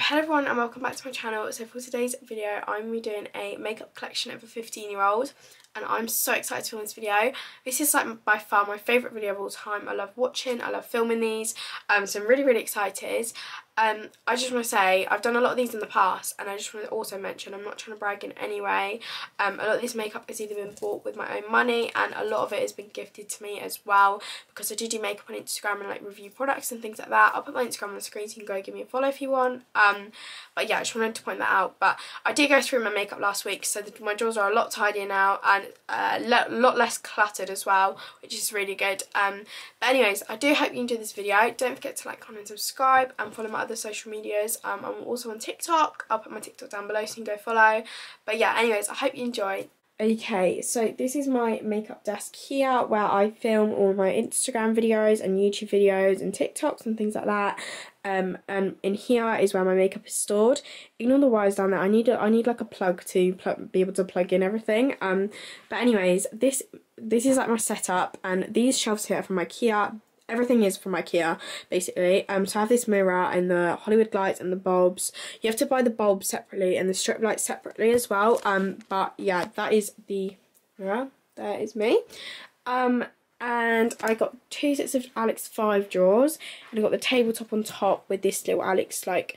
hello everyone and welcome back to my channel. So for today's video I'm going to be doing a makeup collection of a 15-year-old and I'm so excited to film this video. This is like by far my favourite video of all time. I love watching, I love filming these, so I'm really excited. I just want to say I've done a lot of these in the past, and I just want to also mention I'm not trying to brag in any way. A lot of this makeup has either been bought with my own money and a lot of it has been gifted to me as well, because I do makeup on Instagram and like review products and things like that. I'll put my Instagram on the screen so you can go give me a follow if you want. But yeah, I just wanted to point that out. But I did go through my makeup last week, so my drawers are a lot tidier now and a lot less cluttered as well, which is really good. But anyways, I do hope you enjoyed this video. Don't forget to like, comment, subscribe and follow my other social medias. I'm also on TikTok. I'll put my TikTok down below so you can go follow. But yeah, anyways, I hope you enjoy. Okay, so this is my makeup desk here where I film all my Instagram videos and YouTube videos and TikToks and things like that. And in here is where my makeup is stored. Ignore the wires down there. I need like a plug to be able to plug in everything. But anyways, this is like my setup, and these shelves here are from IKEA. Everything is from IKEA, basically. So I have this mirror and the Hollywood lights and the bulbs. You have to buy the bulbs separately and the strip lights separately as well. But yeah, that is the mirror. There is me. And I got 2 sets of Alex 5 drawers, and I got the tabletop on top with this little Alex, like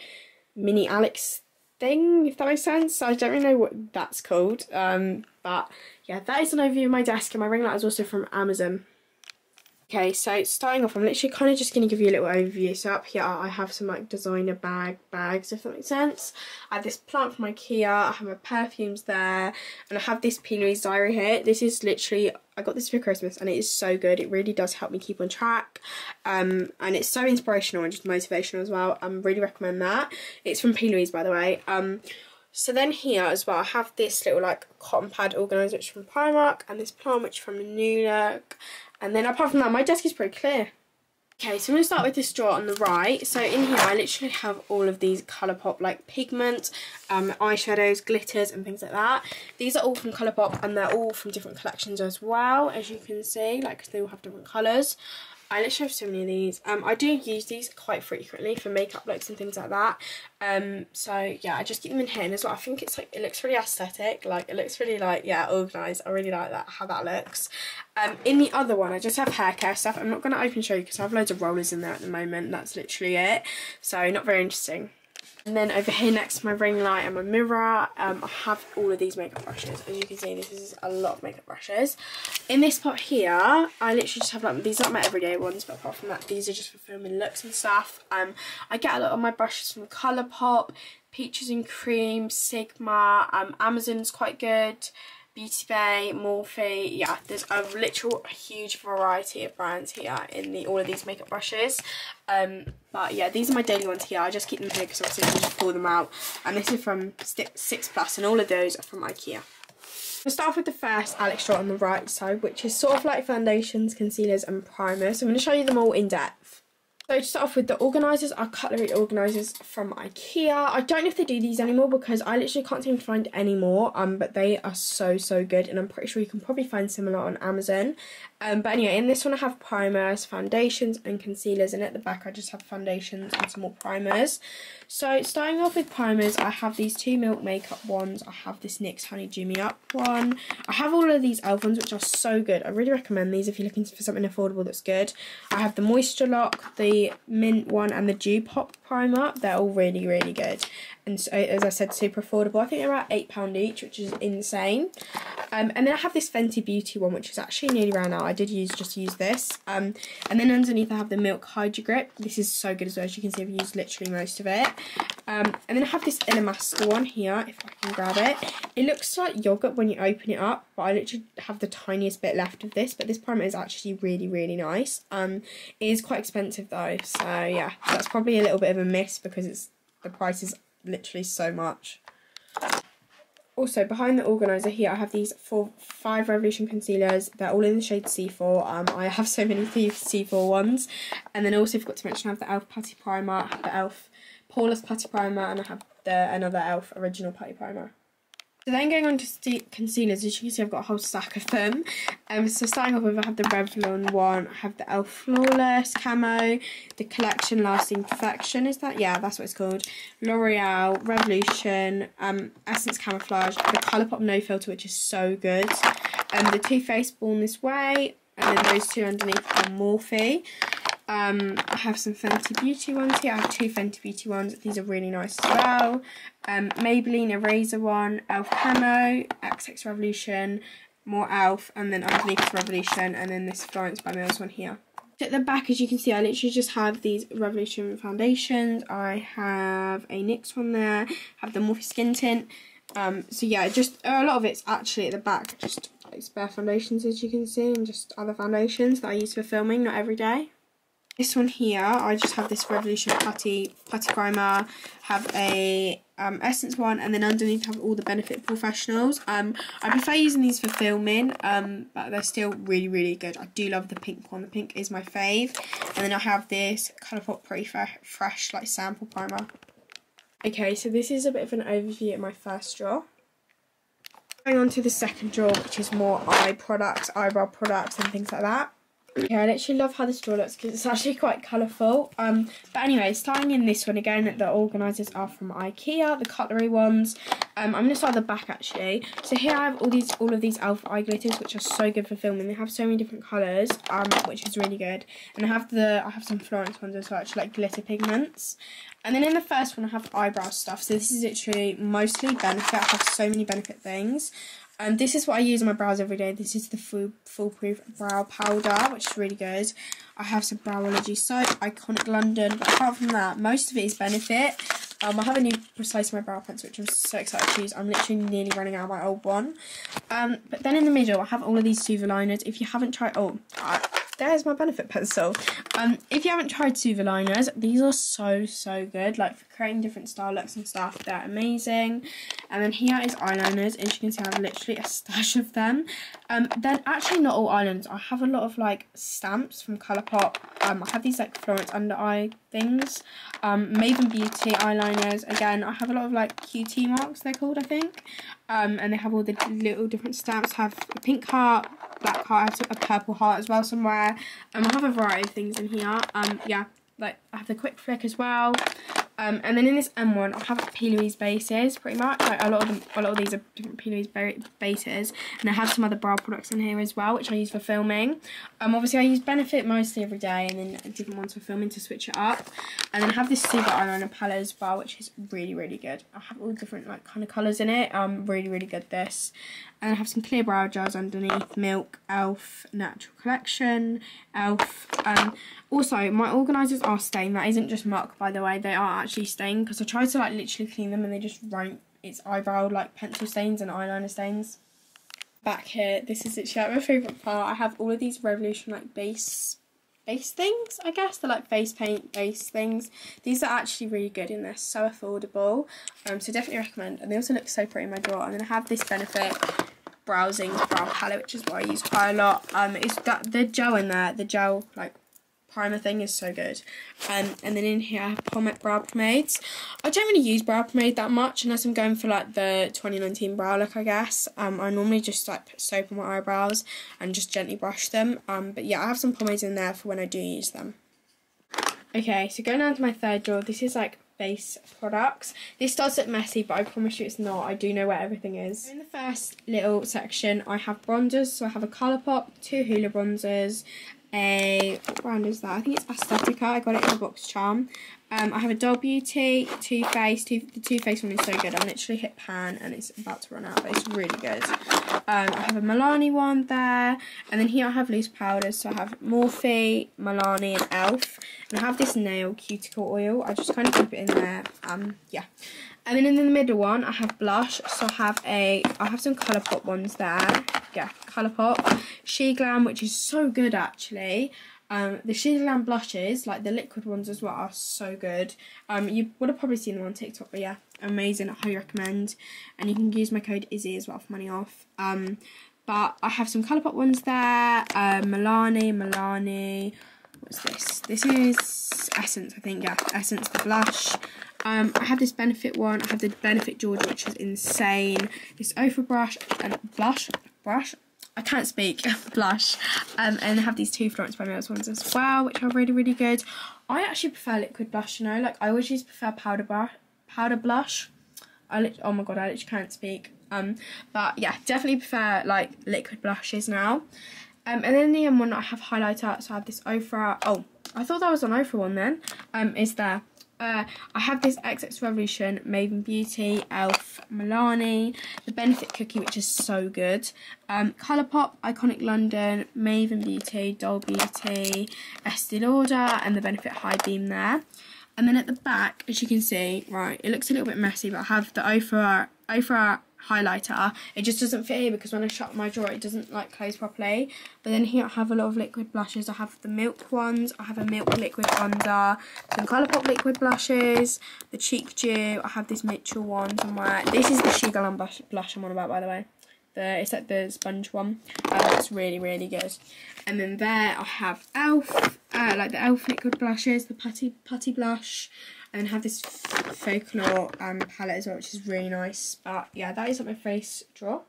mini Alex thing, if that makes sense. I don't really know what that's called. But yeah, that is an overview of my desk, and my ring light is also from Amazon. Okay, so starting off, I'm literally kind of just going to give you a little overview. So up here I have some like designer bags, if that makes sense. I have this plant from IKEA, I have my perfumes there, and I have this P. Louise diary here. This is literally, I got this for Christmas and it is so good. It really does help me keep on track. And it's so inspirational and just motivational as well. I really recommend that. It's from P. Louise, by the way. So then here as well, I have this little like cotton pad organiser, which is from Primark, and this plant, which is from New Look. And then apart from that, my desk is pretty clear. Okay, so I'm going to start with this drawer on the right. So in here, I literally have all of these Colourpop like pigment, eyeshadows, glitters and things like that. These are all from Colourpop, and they're all from different collections as well, as you can see, like they all have different colours. I literally have so many of these. I do use these quite frequently for makeup looks and things like that. So yeah, I just keep them in here, and as well, I think it's like, it looks really aesthetic. Like it looks really like, yeah, organised. I really like that, how that looks. In the other one, I just have hair care stuff. I'm not going to open and show you because I have loads of rollers in there at the moment. That's literally it. So not very interesting. And then over here next to my ring light and my mirror, I have all of these makeup brushes. As you can see, this is a lot of makeup brushes. In this pot here, I literally just have like, these aren't my everyday ones, but apart from that, these are just for filming looks and stuff. I get a lot of my brushes from Colourpop, Peaches and Cream, Sigma, Amazon's quite good, Beauty Bay, Morphe. Yeah, there's a literal huge variety of brands here in all of these makeup brushes. But yeah, these are my daily ones here. I just keep them here because obviously I can just pull them out. And this is from 6+, and all of those are from IKEA. We'll start off with the first Alex drawer on the right side, which is sort of like foundations, concealers and primers. So I'm going to show you them all in depth. So to start off with, the organisers are cutlery organisers from IKEA. I don't know if they do these anymore because I literally can't seem to find any more, but they are so good, and I'm pretty sure you can probably find similar on Amazon. But anyway, in this one I have primers, foundations and concealers, and at the back I just have foundations and some more primers. So starting off with primers, I have these 2 Milk Makeup ones. I have this NYX Honey Dew Me Up one. I have all of these e.l.f. ones, which are so good. I really recommend these if you're looking for something affordable that's good. I have the Moisture Lock, the Mint one and the Dew Pop primer. They're all really good, and so, as I said, super affordable. I think they're about £8 each, which is insane. And then I have this Fenty Beauty one, which is actually nearly ran out. I did just use this. And then underneath I have the Milk Hydro Grip. This is so good as well. As you can see, I've used literally most of it. And then I have this Illamasqua one here, if I can grab it. It looks like yogurt when you open it up, but I literally have the tiniest bit left of this. But this primer is actually really nice. It is quite expensive though, so yeah, that's probably a little bit of a miss because the price is literally so much. Also, behind the organiser here, I have these 5 Revolution concealers. They're all in the shade C4. I have so many C4 ones. And then also forgot to mention I have the e.l.f. Putty Primer, I have the e.l.f. Poreless Putty Primer, and I have another e.l.f. Original Putty Primer. So then going on to concealers, as you can see I've got a whole stack of them. So starting off with, I have the Revlon one, I have the e.l.f. Flawless Camo, the Collection Lasting Perfection, is that? Yeah, that's what it's called. L'Oreal, Revolution, Essence Camouflage, the Colourpop No Filter, which is so good. The Too Faced Born This Way, and then those two underneath are Morphe. I have some Fenty Beauty ones here. I have two Fenty Beauty ones. These are really nice as well. Maybelline Eraser one, e.l.f. Camo, XX Revolution, more e.l.f. and then underneath is Revolution, and then this Florence by Mills one here. At the back, as you can see, I literally just have these Revolution foundations. I have a NYX one there. I have the Morphe Skin Tint. So yeah, just a lot of it's actually at the back, just like spare foundations, as you can see, and just other foundations that I use for filming, not every day. This one here, I just have this Revolution Putty Primer, have a Essence one, and then underneath have all the Benefit Professionals. I prefer using these for filming, but they're still really, really good. I do love the pink one. The pink is my fave. And then I have this Colourpop Pretty Fresh like sample primer. Okay, so this is a bit of an overview of my first drawer. Going on to the second drawer, which is more eye products, eyebrow products and things like that. Yeah, I literally love how this drawer looks because it's actually quite colourful. But anyway, starting in this one again, the organisers are from IKEA, the cutlery ones. I'm going to start at the back actually. So here I have all of these e.l.f. eye glitters, which are so good for filming. They have so many different colours, which is really good. And I have some Florence ones as well, actually, like glitter pigments. And then in the first one I have eyebrow stuff. So this is literally mostly Benefit. I have so many Benefit things. This is what I use on my brows every day. This is the Foolproof Brow Powder, which is really good. I have some Browology soap, Iconic London, but apart from that, most of it is Benefit. I have a new Precise My Brow Pencil, which I'm so excited to use. I'm literally nearly running out of my old one. But then in the middle, I have all of these Suva liners. If you haven't tried... there's my Benefit pencil. If you haven't tried Suva liners, these are so good. Like for creating different style looks and stuff, they're amazing. And then here is eyeliners. As you can see, I have literally a stash of them. They're actually not all eyeliners. I have a lot of like stamps from Colourpop. I have these like Florence under eye things. Maven Beauty eyeliners. Again, I have a lot of like QT marks, they're called, I think. And they have all the little different stamps. I have a pink heart, black heart, I have a purple heart as well somewhere. I have a variety of things in here. Yeah, like I have the Quick Flick as well. And then in this M1, I have P. Louise bases, pretty much. Like a lot of these are different P. Louise bases, and I have some other brow products in here as well, which I use for filming. Obviously I use Benefit mostly every day, and then different ones for filming to switch it up. And then I have this Suva eyeliner palette as well, which is really good. I have all different like kind of colours in it. Really good this. And I have some clear brow gels underneath, Milk, e.l.f. Natural Collection, e.l.f. Also, my organisers are stained. That isn't just muck, by the way. They are actually stained because I tried to like literally clean them and they just won't. It's eyebrow like pencil stains and eyeliner stains. Back here, this is literally like my favourite part. I have all of these Revolution like base things, I guess. They're like face paint base things. These are actually really good and they're so affordable. So definitely recommend. And they also look so pretty in my drawer. And then I have this Benefit Browsing Brow Palette, which is what I use quite a lot. It's got the gel in there. The gel like primer thing is so good. And then in here I have Pomade brow pomades. I don't really use brow pomade that much unless I'm going for like the 2019 brow look, I guess. I normally just like put soap on my eyebrows and just gently brush them. But yeah, I have some pomades in there for when I do use them. Okay, so going down to my third drawer, this is like base products. This does look messy, but I promise you it's not. I do know where everything is. In the first little section, I have bronzers. So I have a Colourpop, 2 Hoola bronzers, what brand is that? I think it's Aesthetica. I got it in a box charm. I have a Doll Beauty, Too Faced. The Too Faced one is so good. I literally hit pan and it's about to run out, but it's really good. I have a Milani one there. And then here I have loose powders. So I have Morphe, Milani and e.l.f. And I have this nail cuticle oil. I just kind of keep it in there. Yeah. And then in the middle one, I have blush. So I have some Colourpop ones there. Yeah, Colourpop. She Glam, which is so good actually. The She Glam blushes, like the liquid ones as well, are so good. You would have probably seen them on TikTok, but yeah, amazing. I highly recommend. And you can use my code Izzy as well for money off. But I have some Colourpop ones there. Milani. what's this? This is Essence, I think. Yeah, Essence, the blush. I have this Benefit one. I have the Benefit Georgia, which is insane. This Ofra brush and blush. I can't speak. Blush. And I have these two Florence by Mills ones as well, which are really, really good. I actually prefer liquid blush, you know. Like, I always prefer powder blush. Oh my god, I literally can't speak. But yeah, definitely prefer like liquid blushes now. And then the one I have highlighter, so I have this Ofra. Oh, I thought that was an Ofra one then. Is there? I have this XX Revolution, Maven Beauty, Elf, Milani, the Benefit Cookie, which is so good. Colourpop, Iconic London, Maven Beauty, Doll Beauty, Estee Lauder, and the Benefit High Beam there. And then at the back, as you can see, right, it looks a little bit messy, but I have the Ofra highlighter. It just doesn't fit here because when I shut my drawer, it doesn't like close properly. But then here I have a lot of liquid blushes. I have the Milk ones. I have a Milk liquid bronzer, some Colourpop liquid blushes, the Cheek Dew. I have this Mitchell one somewhere. This is the Sugar Lamb blush I'm on about, by the way. It's like the sponge one. It's really, really good. And then there I have Elf, like the Elf liquid blushes, the putty blush. And then have this Folklore palette as well, which is really nice. But yeah, that is like my face drawer.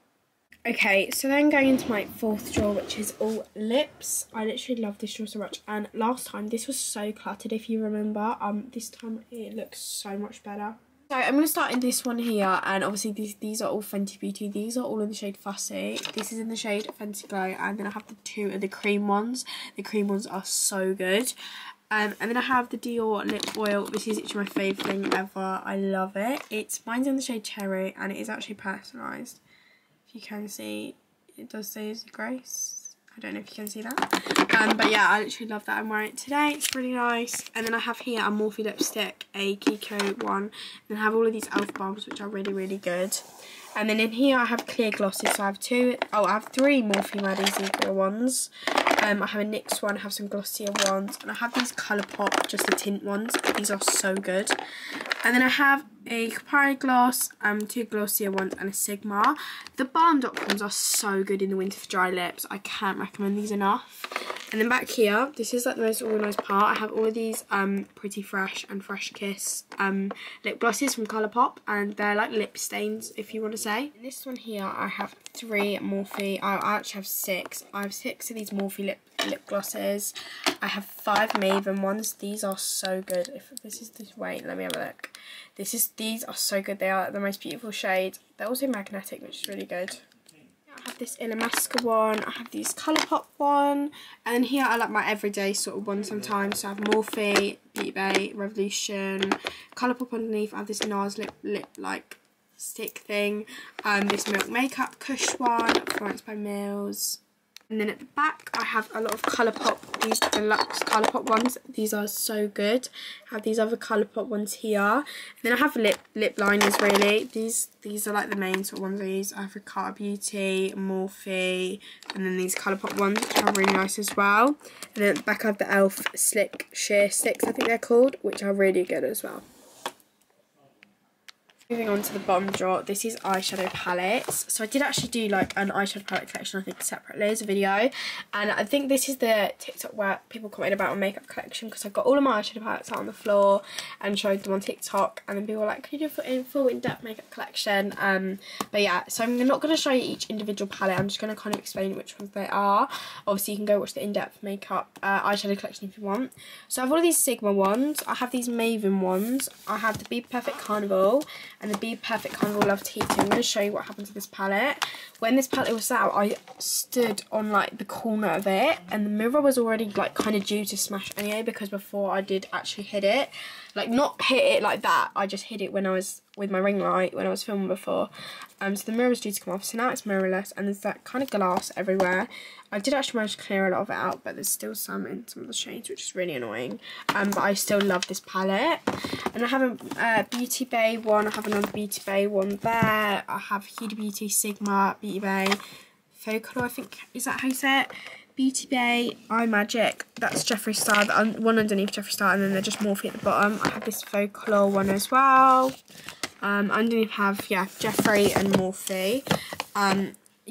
Okay, so then going into my fourth drawer, which is all lips. I literally love this drawer so much. And last time, this was so cluttered, if you remember. This time it looks so much better. So I'm going to start in this one here, and obviously these are all Fenty Beauty. These are all in the shade Fussy. This is in the shade Fenty Glow, and then I have the two of the cream ones. The cream ones are so good. And then I have the Dior lip oil. This is actually my favourite thing ever. I love it. Mine's in the shade Cherry, and it is actually personalised. If you can see, it does say Grace. I don't know if you can see that. But yeah, I literally love that. I'm wearing it today. It's really nice. And then I have here a Morphe lipstick, a Kiko one. And I have all of these e.l.f. bombs, which are really, really good. And then in here I have clear glosses. So I have three Morphe Maddie ones. I have a NYX one, I have some glossier ones, and I have these Colourpop, just the tint ones. These are so good. And then I have a Capri gloss, two glossier ones, and a Sigma. The balm.coms are so good in the winter for dry lips. I can't recommend these enough. And then back here, this is like the most organised part. I have all of these Pretty Fresh and Fresh Kiss lip glosses from Colourpop, and they're like lip stains, if you want to say. In this one here, I have three Morphe. I actually have six. I have six of these Morphe lip glosses. I have 5 Maven ones. These are so good. If this is this, wait, let me have a look. These are so good. They are the most beautiful shade. They're also magnetic, which is really good. I have this Illamasqua one, I have these Colourpop one, and then here I like my everyday sort of one sometimes. So I have Morphe, Beauty Bay, Revolution, Colourpop underneath. I have this NARS lip like stick thing, this Milk Makeup Kush one, Florence by Mills. And then at the back, I have a lot of Colourpop, these deluxe Colourpop ones. These are so good. I have these other Colourpop ones here. And then I have lip liners, really. These are like the main sort of ones I use. I have Ricotta Beauty, Morphe, and then these Colourpop ones, which are really nice as well. And then at the back, I have the e.l.f. Slick Sheer Sticks, I think they're called, which are really good as well. Moving on to the bottom drawer, this is eyeshadow palettes. So I did actually do like an eyeshadow palette collection, I think separately as a video. And I think this is the TikTok where people commented about my makeup collection, because I got all of my eyeshadow palettes out on the floor and showed them on TikTok. And then people were like, can you do a full in-depth makeup collection? But yeah, so I'm not going to show you each individual palette. I'm just going to kind of explain which ones they are. Obviously, you can go watch the in-depth makeup eyeshadow collection if you want. So I have all of these Sigma ones. I have these Maven ones. I have the Be Perfect Carnival and the Be Perfect Carnival Love Tea. I'm going to show you what happened to this palette. When this palette was out, I stood on like the corner of it, and the mirror was already like kind of due to smash anyway, because before I did actually hit it, like not hit it like that, I just hit it when I was with my ring light when I was filming before. So the mirror was due to come off, so now it's mirrorless, and there's that kind of glass everywhere. I did actually manage to clear a lot of it out, but there's still some in some of the shades, which is really annoying. But I still love this palette. And I have a Beauty Bay one. I have another Beauty Bay one there. I have Huda Beauty, Sigma, Beauty Bay, Folklore, I think, is that how you say it? Beauty Bay, Eye Magic, that's Jeffree Star, one underneath Jeffree Star, and then they're just Morphe at the bottom. I have this Folklore one as well. Underneath have, yeah, Jeffree and Morphe.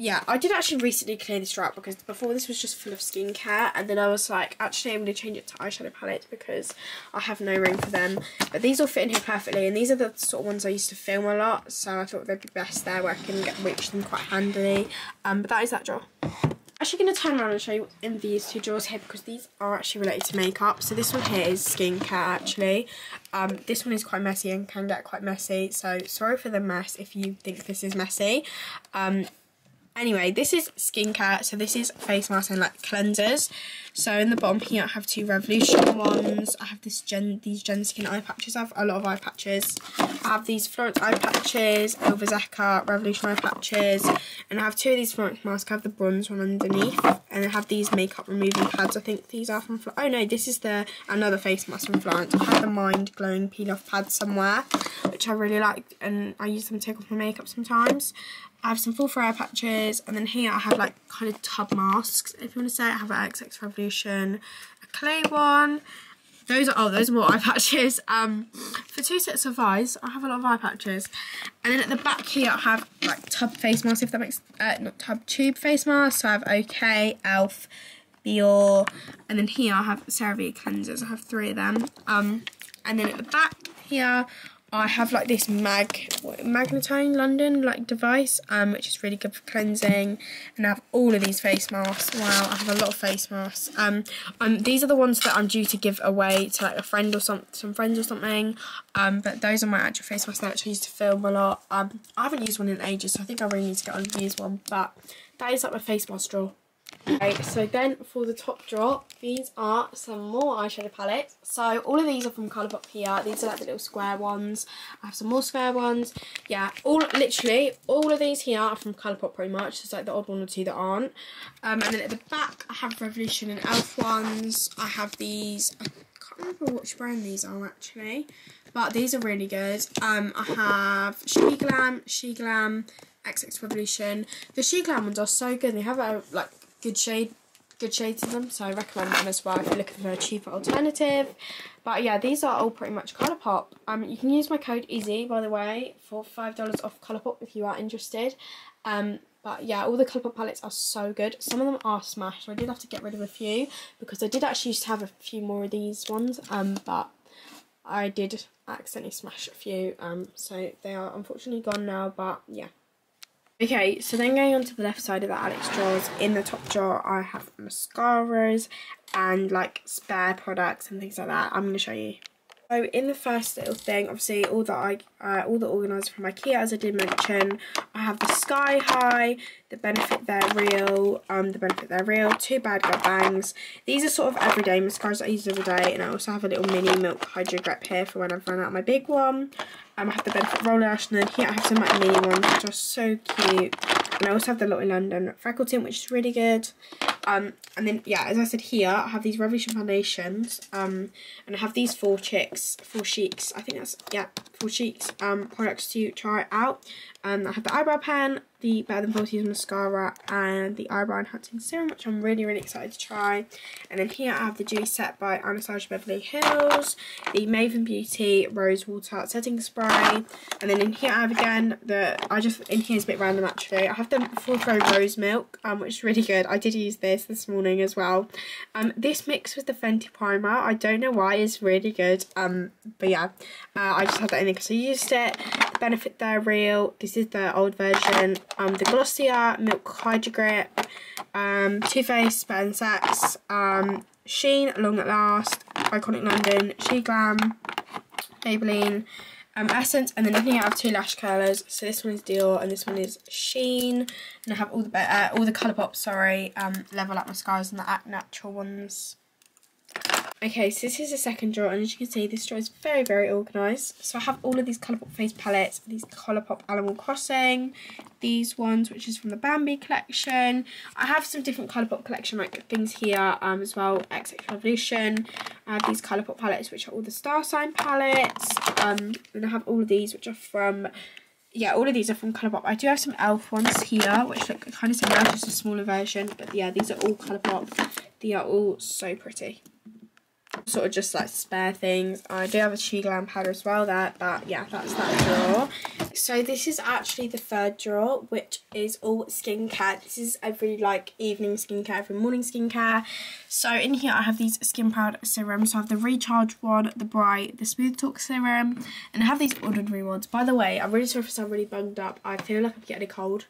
yeah, I did actually recently clear this drawer out because before this was just full of skincare, and then I was like, actually I'm going to change it to eyeshadow palettes because I have no room for them. But these all fit in here perfectly, and these are the sort of ones I used to film a lot, so I thought they'd be best there where I can reach them quite handily. But that is that drawer. I'm actually going to turn around and show you what's in these two drawers here because these are actually related to makeup. So this one here is skincare actually. This one is quite messy and can get quite messy, so sorry for the mess if you think this is messy. Anyway, this is skincare, so this is face masks and like cleansers. So in the bottom here I have two Revolution ones. I have these Gen Skin eye patches. I have a lot of eye patches. I have these Florence eye patches, Elva Zecca Revolution eye patches, and I have two of these Florence masks. I have the bronze one underneath, and I have these makeup removing pads. I think these are from oh no, this is another face mask from Florence. I have the Mind Glowing Peel Off pads somewhere, which I really like, and I use them to take off my makeup sometimes. I have some full fur eye patches, and then here I have like kind of tub masks, if you want to say. I have an XX Revolution, a clay one. Those are more eye patches. For two sets of eyes, I have a lot of eye patches. And then at the back here I have like tub face masks, if that makes not tub, tube face masks. So I have OK, Elf, Biore, and then here I have CeraVe cleansers. I have 3 of them. And then at the back here I have like this Magnetone London like device, which is really good for cleansing, and I have all of these face masks. Wow, I have a lot of face masks. These are the ones that I'm due to give away to like a friend or some friends or something. But those are my actual face masks that I used to film a lot. I haven't used one in ages, so I think I really need to get on and use one. But that is like my face mask drawer. Okay, so then for the top drawer, these are some more eyeshadow palettes. So all of these are from Colourpop here. These are like the little square ones. I have some more square ones. Yeah, literally all of these here are from Colourpop pretty much. There's like the odd one or two that aren't. And then at the back I have Revolution and Elf ones. I have these, I can't remember which brand these are actually, but these are really good. I have She Glam, XX Revolution. The She Glam ones are so good. They have a like good shades in them, so I recommend them as well if you're looking for a cheaper alternative. But yeah, these are all pretty much Colourpop. You can use my code EASY, by the way, for $5 off Colourpop if you are interested. But yeah, all the Colourpop palettes are so good. Some of them are smashed, so I did have to get rid of a few because I did actually used to have a few more of these ones, but I did accidentally smash a few, so they are unfortunately gone now. But yeah. Okay, so then going on to the left side of the Alex drawers, in the top drawer I have mascaras and like spare products and things like that. I'm going to show you. So in the first little thing, obviously all the organiser from IKEA, as I did mention. I have the Sky High, the Benefit They're Real, 2 Bad Girl Bangs. These are sort of everyday mascaras I use every day, and I also have a little mini Milk Hydro Grip here for when I've run out my big one. I have the Benefit Roller Lash, and then here I have some like mini ones which are so cute. And I also have the Lottie London Freckle Tint, which is really good. And then yeah, as I said here, I have these Revolution foundations. And I have these 4 Cheeks I think that's, yeah, 4 Cheeks products to try out. I have the eyebrow pen, the Better Than 40s mascara, and the eyebrow enhancing serum, which I'm really excited to try. And then here I have the Dewy Set by Anastasia Beverly Hills, the Maven Beauty Rose Water Setting Spray, and then in here I have again in here is a bit random actually. I have the Full Grown Rose Milk, which is really good. I did use this morning as well. This mixed with the Fenty primer, I don't know why, it's really good. But yeah, I just had that in there because I used it. The Benefit They're Real. This is the old version. The Glossier Milk Hydro Grip, Too Faced Better Than Sex, Sheen Long At Last, Iconic London, She Glam, Maybelline, Essence, and then I think I have 2 lash curlers. So this one is Dior and this one is Sheen, and I have all the Colourpop, Level Up mascaras and the Act Natural ones. Okay, so this is the second drawer, and as you can see, this drawer is very organised. So I have all of these Colourpop face palettes, these Colourpop Animal Crossing, these ones, which is from the Bambi collection. I have some different Colourpop collection like things here as well, XX Revolution. I have these Colourpop palettes, which are all the Star Sign palettes. And I have all of these, which are from, yeah, all of these are from Colourpop. I do have some Elf ones here, which look kind of similar, just a smaller version. But yeah, these are all Colourpop. They are all so pretty. sort of just like spare things. I do have a She Glam powder as well there, but yeah, that's that drawer. So this is actually the third drawer, which is all skincare. This is every like evening skincare, every morning skincare. So in here I have these Skin Proud serums. So I have the Recharge one, the Bright, the Smooth Talk serum, and I have these ordinary ones. By the way, I'm really sorry if I sound really bunged up. I feel like I'm getting a cold.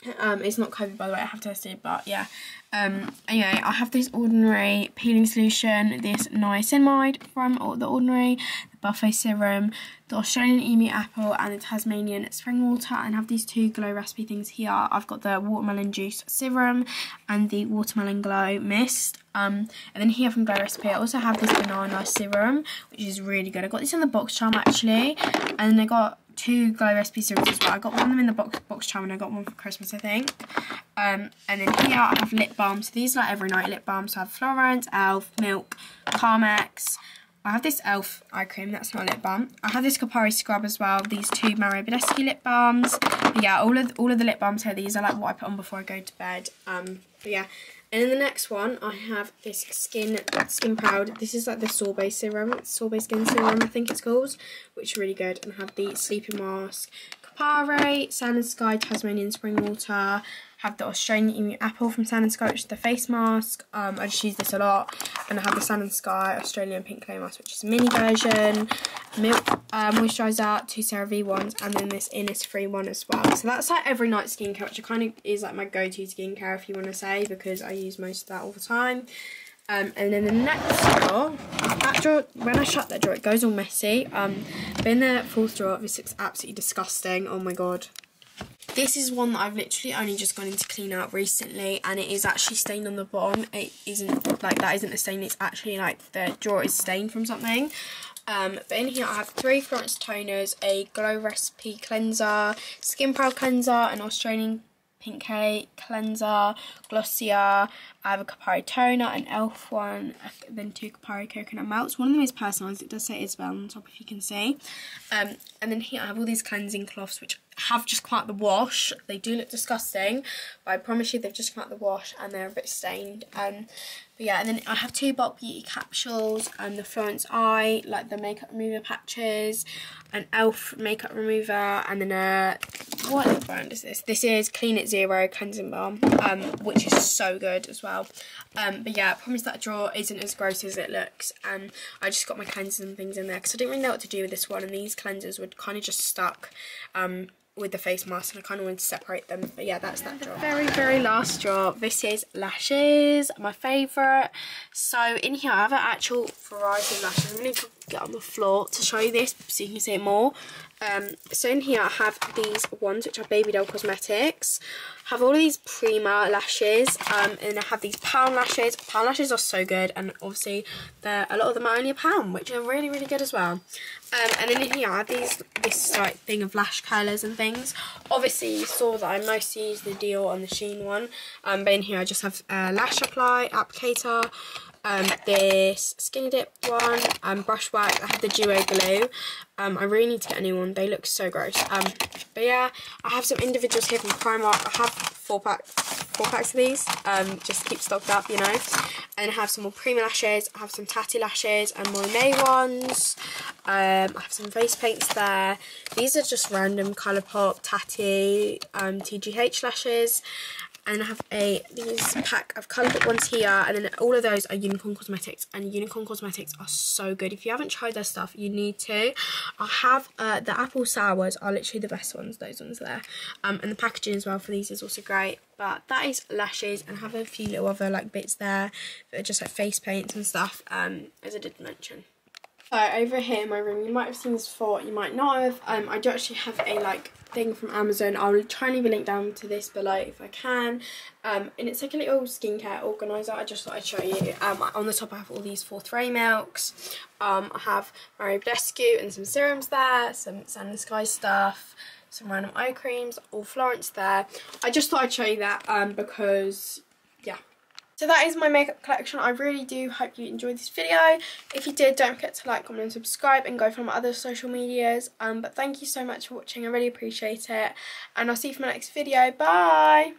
It's not COVID, by the way, I have tested, but yeah. Anyway, I have this ordinary peeling solution, this niacinamide from The Ordinary, the Buffet serum, the Australian Emu apple, and the Tasmanian spring water. And I have these two glow recipe things here. I've got the watermelon juice serum and the watermelon glow mist. And then here from Glow Recipe, I also have this banana serum, which is really good. I got this in the box charm actually, and then I got two Glow Recipe serums as well. I got one of them in the box charm and I got one for Christmas, I think. And then here I have lip balms. So these are like every night lip balms. So I have Florence, Elf, Milk, Carmex. I have this Elf eye cream, that's not a lip balm. I have this Kapari scrub as well. These two Mario Badescu lip balms. But yeah, all of the lip balms here, these are like what I put on before I go to bed. But yeah. And in the next one, I have this Skin Proud. This is like the sorbet serum, sorbet skin serum, I think it's called, which is really good. And I have the sleeping mask, Kapari, Sand and Sky Tasmanian spring water. Have the Australian Emu apple from Sand and Sky, which is the face mask. I just use this a lot. And I have the Sand and Sky Australian pink clay mask, which is a mini version. Milk moisturiser, two CeraVe ones, and then this Innisfree one as well. So that's like every night skincare, which kind of is like my go-to skincare, if you want to say, because I use most of that all the time. And then the next drawer, that drawer, when I shut that drawer, it goes all messy. But in the fourth drawer, this looks absolutely disgusting. Oh my god. This is one that I've literally only just gone in to clean out recently, and it is actually stained on the bottom. It isn't like, that isn't a stain, it's actually like the drawer is stained from something. But in here I have 3 Florence toners, a Glow Recipe cleanser, Skin Proud cleanser, an Australian Pink Clay cleanser, Glossier. I have a Kapari toner, an Elf one, then 2 Kapari coconut melts. One of them is personalised, it does say Isabel on top if you can see. And then here I have all these cleansing cloths which have just come out the wash. They do look disgusting, but I promise you they've just come out the wash and they're a bit stained. But yeah, and then I have 2 bulk beauty capsules, and the Florence Eye, like the makeup remover patches, an Elf makeup remover, and then what brand is this? This is Clean It Zero cleansing balm, which is so good as well. But yeah, I promise that drawer isn't as gross as it looks. I just got my cleansers and things in there because I didn't really know what to do with this one, and these cleansers were kind of just stuck with the face mask, and I kind of wanted to separate them. But yeah, that's that drawer. Very last drawer, this is lashes, my favourite. So in here I have an actual variety of lashes. I'm going to get on the floor to show you this so you can see it more. So in here I have these ones which are Baby Doll Cosmetics. I have all of these Prima lashes, and I have these pound lashes. Pound lashes are so good, and obviously a lot of them are only £1, which are really good as well. And then in here I have this like thing of lash curlers and things. Obviously you saw that I mostly use the Dior and the Sheen one, but in here I just have lash applicator, this Skinny Dip one, brush wax. I have the Duo Glue. I really need to get a new one, they look so gross. But yeah, I have some individuals here from Primark. I have 4 packs of these, just to keep stocked up, you know. And I have some more Prima lashes, I have some Tatty lashes and Monet ones. I have some face paints there. These are just random Colourpop, Tatty, TGH lashes. And I have these pack of Colourpop ones here, and then all of those are Unicorn Cosmetics, and Unicorn Cosmetics are so good. If you haven't tried their stuff, you need to. I have the apple sours are literally the best ones, those ones there. And the packaging as well for these is also great. But that is lashes, and I have a few little other like bits there that are just like face paints and stuff, as I did mention. So over here in my room, you might have seen this before, you might not have. I do actually have a like thing from Amazon. I'll try and leave a link down to this below if I can. And it's like a little skincare organiser. I just thought I'd show you. On the top I have all these 4-3 milks. I have Mario Badescu and some serums there, some Sand and Sky stuff, some random eye creams, all Florence there. I just thought I'd show you that because yeah. So that is my makeup collection. I really do hope you enjoyed this video. If you did, don't forget to like, comment and subscribe, and go for my other social medias. But thank you so much for watching, I really appreciate it, and I'll see you for my next video. Bye!